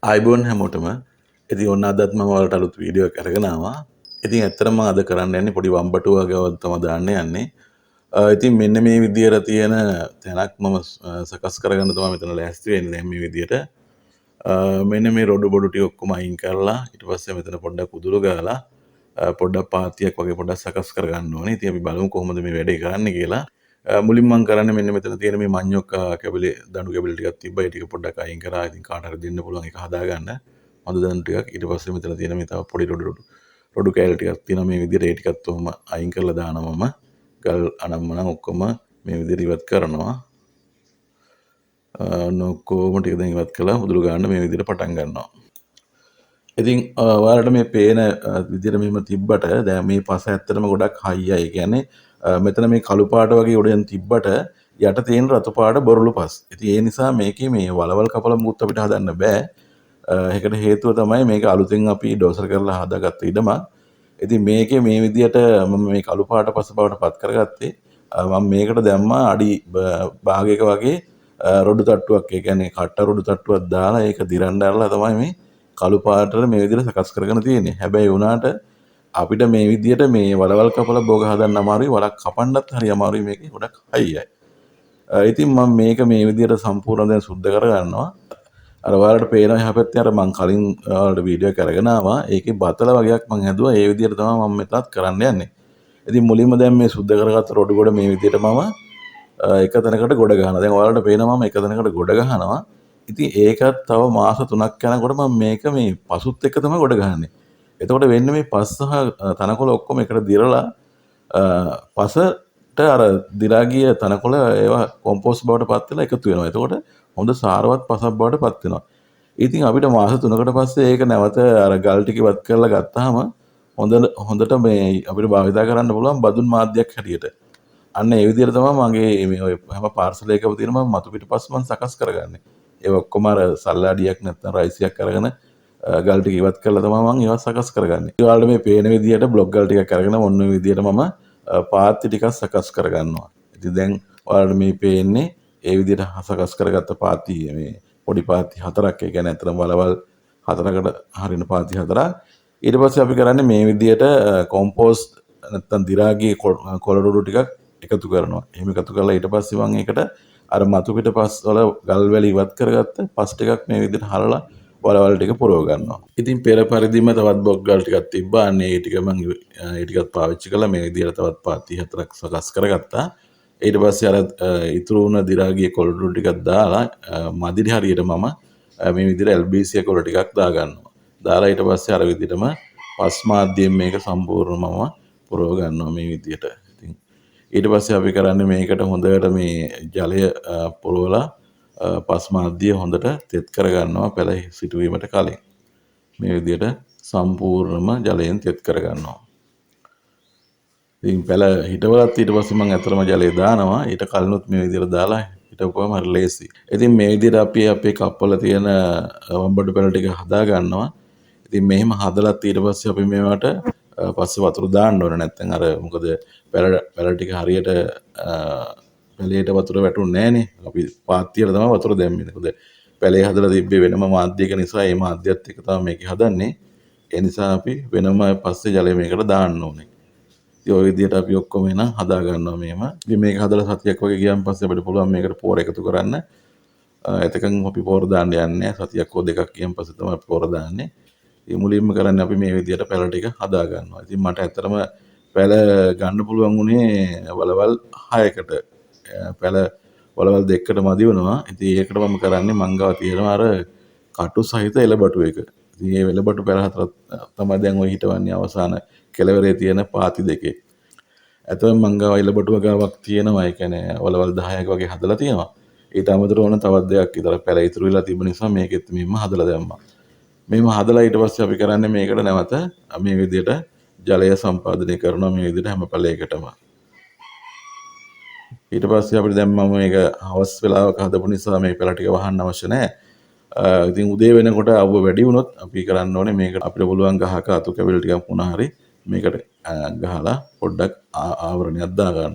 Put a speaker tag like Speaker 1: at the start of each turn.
Speaker 1: ආයිබෝන් හැමෝටම. ඉතින් ඔන්න අදත් මම ඔයාලට අලුත් වීඩියෝ එකක් අරගෙන ආවා. ඉතින් ඇත්තටම මම අද කරන්න යන්නේ පොඩි වම්බටු වගේ තමයි දාන්න යන්නේ. ඉතින් මෙන්න මේ විදියට තියෙන තැනක් මම සකස් කරගන්න තමයි මෙතන ලෑස්ති වෙන්නේ දැන් මේ විදියට. මෙන්න මේ රොඩු බොඩු ටික ඔක්කොම අයින් කරලා ඊට පස්සේ මෙතන පොඩ්ඩක් උදුරු ගාලා පොඩ්ඩක් පාතියක් වගේ පොඩ්ඩක් සකස් කරගන්න ඕනේ. ඉතින් අපි බලමු කොහොමද මේ වැඩේ කරන්නේ කියලා. මුලින් මම කරන්නේ මෙන්න මෙතන තියෙන මේ මඤ්ඤොක්කා කැබලි දඬු කැබලි ටිකක් තිබ්බා. ඒ ටික පොඩ්ඩක් අයින් කරා. ඉතින් කාට හරි දෙන්න පුළුවන් ඒක හදාගන්න. හොඳ දඬු ටිකක්. ඊට පස්සේ මෙතන තියෙන මේ තව පොඩි රොඩු කෑලි ටිකක් තියෙනවා මේ විදිහට. ඒ ටිකත් ඔහොම අයින් කරලා දානවා මම. ගල් අනම්මනම් ඔක්කොම මේ විදිහට ඉවත් කරනවා. ඔක්කොම ටික දැන් ඉවත් කළා. උදුරු ගන්න මේ විදිහට පටන් ගන්නවා. ඉතින් ඔයාලට මේ පේන විදිහට මෙහෙම තිබ්බට දැන් මේ පස ඇත්තටම ගොඩක් හයියයි. ඒ කියන්නේ මෙතන මේ කළු පාට වගේ උඩෙන් තිබ්බට යට තියෙන රතු පාට බොරළු පස්. ඉතින් ඒ නිසා මේකේ මේ වලවල් කපල මුත් අපිට හදන්න බෑ. ඒකට හේතුව තමයි මේක අලුතෙන් අපි ඩෝසර් කරලා හදාගත්ත ඉඩමක්. ඉතින් මේකේ මේ විදිහට මම මේ කළු පාට පස බවට පත් කරගත්තේ මම මේකට දැම්මා අඩි භාගයක වගේ රොඩු තට්ටුවක්. ඒ කියන්නේ කට්ට රොඩු තට්ටුවක් දාලා ඒක දිරන්න ඇරලා තමයි මේ කළු පාටට මේ විදිහට සකස් කරගෙන තියෙන්නේ. හැබැයි වුණාට අපිට මේ විදිහට මේ වලවල් කපලා බෝග හදන්න අමාරුයි, වලක් කපන්නත් හරි අමාරුයි, මේකේ ගොඩක් හයියයි. ඉතින් මම මේක මේ විදිහට සම්පූර්ණ දැන් සුද්ධ කරගන්නවා. අර ඔයාලට පේනවා එහා පැත්තේ අර මම කලින් ඔයාලට වීඩියෝ එක අරගෙන ආවා. ඒකේ බතල වගේක් මම හැදුවා. ඒ විදිහට තමයි මම මෙතනත් කරන්න යන්නේ. ඉතින් මුලින්ම දැන් මේ සුද්ධ කරගත්ත රොඩු ගොඩ මේ විදිහට මම එක තැනකට ගොඩ ගන්නවා. දැන් ඔයාලට පේනවා මම එක තැනකට ගොඩ ගහනවා. ඉතින් ඒකත් තව මාස 3ක් යනකොට මම මේක මේ පසුත් එක්ක තමයි ගොඩ ගහන්නේ. එතකොට වෙන්නේ මේ පස් සහ තනකොළ ඔක්කොම එකට දිරලා පසට අර දිරා ගිය තනකොළ ඒවා කොම්පෝස්ට් බවට පත් වෙලා එකතු වෙනවා. එතකොට හොඳ සාරවත් පසක් බවට පත් වෙනවා. ඉතින් අපිට මාස 3කට පස්සේ ඒක නැවත අර ගල් ටික ඉවත් කරලා ගත්තාම හොඳට මේ අපිට භාවිතා කරන්න පුළුවන් බදුන් මාධ්‍යයක් හැටියට. අන්න ඒ විදිහට තමයි මගේ මේ ඔය හැම පාර්සලයකම තියෙන මම මතු පිටපස් මම සකස් කරගන්නේ. ඒ ඔක්කොම අර සල්ලාඩියක් නැත්නම් රයිසියක් අරගෙන ගල් ටික ඉවත් කරලා තමයි මම ඒවා සකස් කරගන්නේ. ඒ වලට මේ පේන විදිහට බ්ලොක් ගල් ටිකක් අරගෙන මොන විදිහට මම පාත්ති ටිකක් සකස් කරගන්නවා. ඉතින් දැන් ඔයාලට මේ පේන්නේ ඒ විදිහට සකස් කරගත්ත පාත්ති මේ පොඩි පාත්ති හතරක්. ඒ කියන්නේ අතන වලවල් හතරකට හරින පාත්ති හතරක්. ඊට පස්සේ අපි කරන්නේ මේ විදිහට කොම්පෝස්ට් නැත්නම් දිරාගේ කොළරොඩු ටිකක් එකතු කරනවා. එහෙම එකතු කරලා ඊට පස්සේ මම ඒකට අර මතු පිට පස් වල ගල් වැලි ඉවත් කරගත්ත පස් ටිකක් මේ විදිහට හරලා වලවල් ටික පුරව ගන්නවා. ඉතින් පෙර පරිදිම තවත් බොක් ගල් ටිකක් තිබ්බා. අන්න ඒ ටික මම ඒ ටිකත් පාවිච්චි කළා. මේ විදිහට තවත් පාත්ති හතරක් සකස් කරගත්තා. ඊට පස්සේ අර ඉතුරු වුණ දිරාගේ කොළඩු ටිකක් දාලා මදිරි හරියට මම මේ විදිහට LBC කොළ ටිකක් දා ගන්නවා. දාලා ඊට පස්සේ අර විදිහටම පස් මාධ්‍යයෙන් මේක සම්පූර්ණවම පුරව ගන්නවා මේ විදිහට. ඉතින් ඊට පස්සේ අපි කරන්නේ මේකට හොඳට මේ ජලය පුරවලා පස් මාධ්‍ය හොඳට තෙත් කරගන්නවා පැල සිටුවීමට කලින්. මේ විදිහට සම්පූර්ණම ජලයෙන් තෙත් කරගන්නවා. ඉතින් පැල හිටවලත් ඊට පස්සේ මම ඇතරම ජලය දානවා. ඊට කලිනුත් මේ විදිහට දාලා හිටවුවම හරි ලේසි. ඉතින් මේ විදිහට අපි අපේ කප්පල තියෙන වම්බඩු පැල ටික හදා ගන්නවා. ඉතින් මෙහෙම හදලත් ඊට පස්සේ අපි මේවට පස්සේ වතුර දාන්න ඕන. නැත්නම් අර මොකද පැල ටික හරියට පැලේට වතුර වැටුන්නේ නැහනේ. අපි පාත්තියට තමයි වතුර දැම්මේ. මොකද පැලේ හදලා තිබ්බේ වෙනම මාධ්‍යයක නිසා ඒ මාධ්‍යයත් එක්ක තමයි මේක හදන්නේ. ඒ නිසා අපි වෙනම පස්සේ ජලය මේකට දාන්න ඕනේ. ඉතින් ওই විදිහට අපි ඔක්කොම එන හදා ගන්නවා මෙහෙම. ඉතින් මේක හදලා සතියක් වගේ ගියාන් පස්සේ අපිට පුළුවන් මේකට පෝර එකතු කරන්න. එතකන් අපි පෝර දාන්න යන්නේ නැහැ. සතියක් හෝ දෙකක් ගියන් පස්සේ තමයි අපි පෝර දාන්නේ. ඉතින් මුලින්ම කරන්නේ අපි මේ විදිහට පැල ටික හදා ගන්නවා. ඉතින් මට ඇත්තටම පැල ගන්න පුළුවන් උනේ වලවල් 6කට. පැල වලවල් දෙකකට මදි වෙනවා. ඉතින් ඒකට මම කරන්නේ මංගාව තියෙනවා අර කටු සහිත එලබටු එක. ඉතින් මේ එලබටු පැල හතරක් තමයි දැන් ඔය හිටවන්නේ අවසාන කෙළවරේ තියෙන පාති දෙකේ. ඇත්තම මංගාව එලබටු වගාවක් තියෙනවා. ඒ කියන්නේ වලවල් 10ක වගේ හදලා තියෙනවා. ඊට අමතරව ඕන තවත් දෙයක් විතර පැල ඉතුරු වෙලා තිබෙන නිසා මේකෙත් මෙහෙම හදලා දැම්මා. මෙහෙම හදලා ඊට පස්සේ අපි කරන්නේ මේකට නැවත මේ විදිහට ජලය සම්පාදනය කරනවා මේ විදිහට හැම පැලයකටම. ඊට පස්සේ අපිට දැන් මම මේක හවස් වෙලාවක හදපු නිසා මේ පැල ටික වහන්න අවශ්‍ය නැහැ. ඉතින් උදේ වෙනකොට අවුව වැඩි වුණොත් අපි කරන්න ඕනේ මේකට අපිට පුළුවන් ගහක අතු කැවිලි ටිකක් වුණා හරි මේකට ගහලා පොඩ්ඩක් ආවරණයක් දා ගන්න.